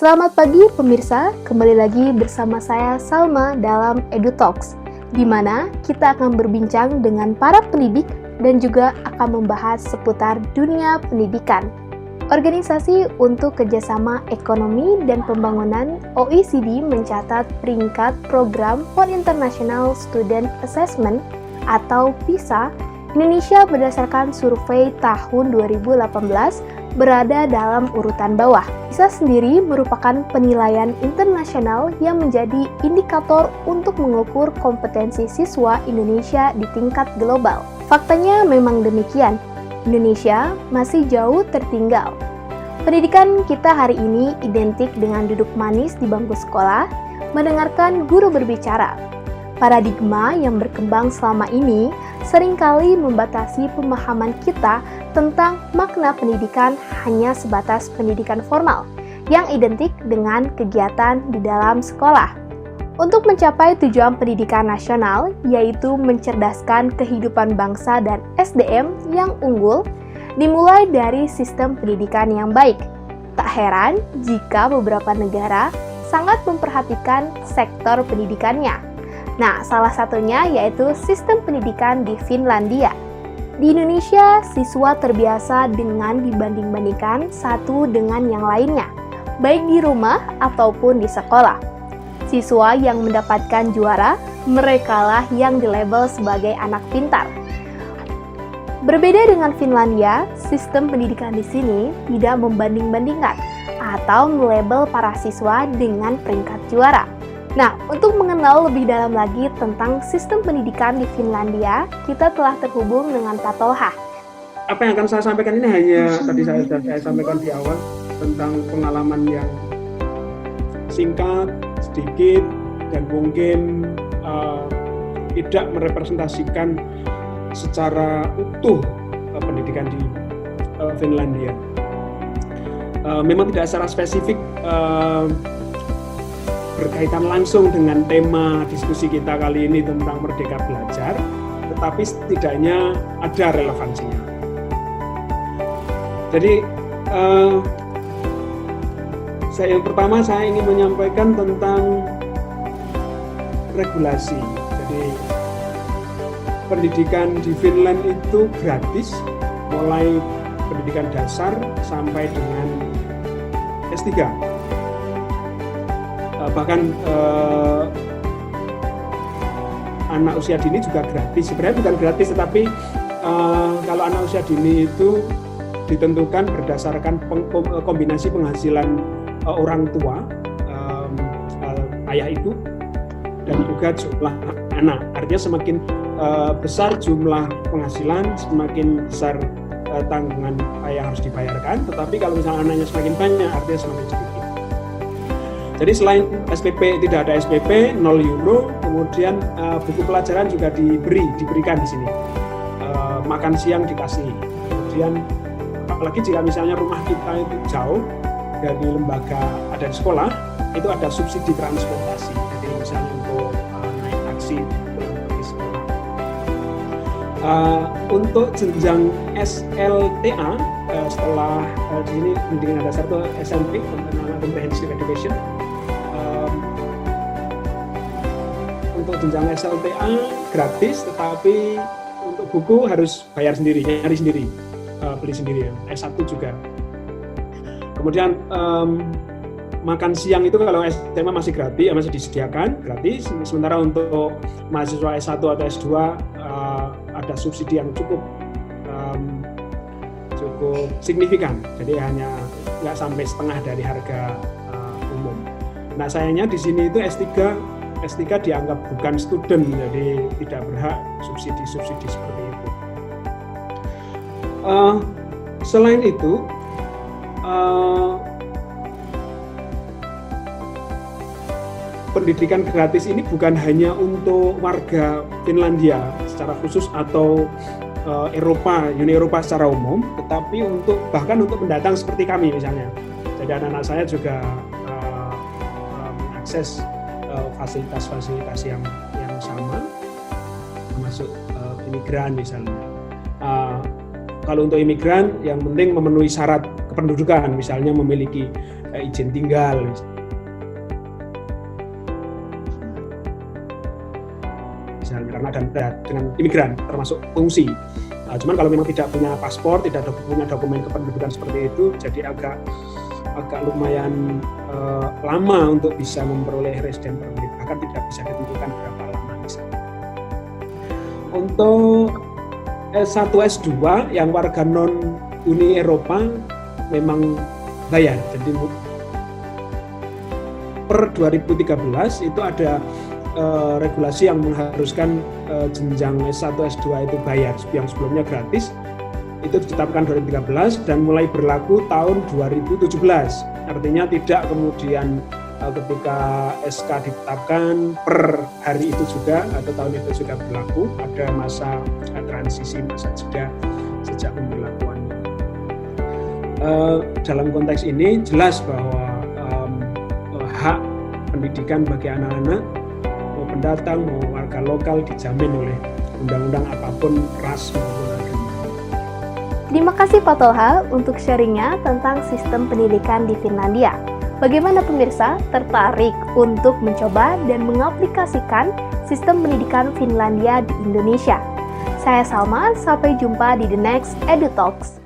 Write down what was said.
Selamat pagi pemirsa, kembali lagi bersama saya Salma dalam EduTalks, di mana kita akan berbincang dengan para pendidik dan juga akan membahas seputar dunia pendidikan. Organisasi untuk Kerjasama Ekonomi dan Pembangunan OECD mencatat peringkat program for International Student Assessment atau PISA Indonesia berdasarkan survei tahun 2018 berada dalam urutan bawah. PISA sendiri merupakan penilaian internasional yang menjadi indikator untuk mengukur kompetensi siswa Indonesia di tingkat global. Faktanya memang demikian, Indonesia masih jauh tertinggal. Pendidikan kita hari ini identik dengan duduk manis di bangku sekolah, mendengarkan guru berbicara. Paradigma yang berkembang selama ini seringkali membatasi pemahaman kita tentang makna pendidikan hanya sebatas pendidikan formal yang identik dengan kegiatan di dalam sekolah. Untuk mencapai tujuan pendidikan nasional, yaitu mencerdaskan kehidupan bangsa dan SDM yang unggul, dimulai dari sistem pendidikan yang baik. Tak heran jika beberapa negara sangat memperhatikan sektor pendidikannya. Nah, salah satunya yaitu sistem pendidikan di Finlandia. Di Indonesia, siswa terbiasa dengan dibanding-bandingkan satu dengan yang lainnya, baik di rumah ataupun di sekolah. Siswa yang mendapatkan juara, merekalah yang dilabel sebagai anak pintar. Berbeda dengan Finlandia, sistem pendidikan di sini tidak membanding-bandingkan atau melabel para siswa dengan peringkat juara. Nah, untuk mengenal lebih dalam lagi tentang sistem pendidikan di Finlandia, kita telah terhubung dengan Pak Tolha. Apa yang akan saya sampaikan ini hanya tadi saya sampaikan di awal tentang pengalaman yang singkat, sedikit, dan mungkin tidak merepresentasikan secara utuh pendidikan di Finlandia. Memang tidak secara spesifik berkaitan langsung dengan tema diskusi kita kali ini tentang Merdeka Belajar, tetapi setidaknya ada relevansinya. Jadi, yang pertama saya ingin menyampaikan tentang regulasi. Jadi, pendidikan di Finland itu gratis, mulai pendidikan dasar sampai dengan S3. Bahkan anak usia dini juga gratis. Sebenarnya bukan gratis, tetapi kalau anak usia dini itu ditentukan berdasarkan kombinasi penghasilan orang tua, ayah ibu, dan juga jumlah anak. Artinya semakin besar jumlah penghasilan, semakin besar tanggungan yang harus dibayarkan. Tetapi kalau misalnya anaknya semakin banyak, artinya semakin sedikit. Jadi selain SPP, tidak ada SPP, 0 euro, kemudian buku pelajaran juga diberikan di sini. Makan siang dikasih. Kemudian apalagi jika misalnya rumah kita itu jauh dari lembaga, ada di sekolah, itu ada subsidi transportasi. Jadi misalnya untuk naik taksi pergi sekolah. Untuk jenjang SLTA, setelah di sini pendidikan dasar itu SMP, Comprehensive Education. Untuk jenjang SLTA gratis, tetapi untuk buku harus bayar sendiri, nyari sendiri, beli sendiri. S1 juga. Kemudian makan siang itu kalau SMA masih gratis, masih disediakan gratis. Sementara untuk mahasiswa S1 atau S2 ada subsidi yang cukup signifikan. Jadi hanya nggak sampai setengah dari harga umum. Nah, sayangnya di sini itu S3 dianggap bukan student, jadi tidak berhak subsidi seperti itu. Selain itu, pendidikan gratis ini bukan hanya untuk warga Finlandia secara khusus atau Uni Eropa secara umum, tetapi bahkan untuk pendatang seperti kami misalnya. Jadi anak-anak saya juga mengakses fasilitas-fasilitas yang sama, termasuk imigran misalnya. Kalau untuk imigran, yang penting memenuhi syarat kependudukan, misalnya memiliki izin tinggal. Misalnya karena ada dengan imigran termasuk pengungsi. Cuman kalau memang tidak punya paspor, tidak punya dokumen kependudukan seperti itu, jadi agak lumayan lama untuk bisa memperoleh resident permit, bahkan tidak bisa ditentukan berapa lama misalnya. Untuk S1 S2 yang warga non Uni Eropa memang bayar. Jadi per 2013 itu ada regulasi yang mengharuskan jenjang S1 S2 itu bayar, yang sebelumnya gratis. Itu ditetapkan 2013 dan mulai berlaku tahun 2017. Artinya tidak kemudian ketika SK ditetapkan per hari itu juga atau tahun itu sudah berlaku, ada masa transisi, masa jeda sejak pemberlakuannya. Dalam konteks ini jelas bahwa hak pendidikan bagi anak-anak, mau pendatang, mau warga lokal dijamin oleh undang-undang apapun ras maupun agama. Terima kasih Pak Tolha untuk sharingnya tentang sistem pendidikan di Finlandia. Bagaimana pemirsa tertarik untuk mencoba dan mengaplikasikan sistem pendidikan Finlandia di Indonesia? Saya Salma, sampai jumpa di The Next EduTalks.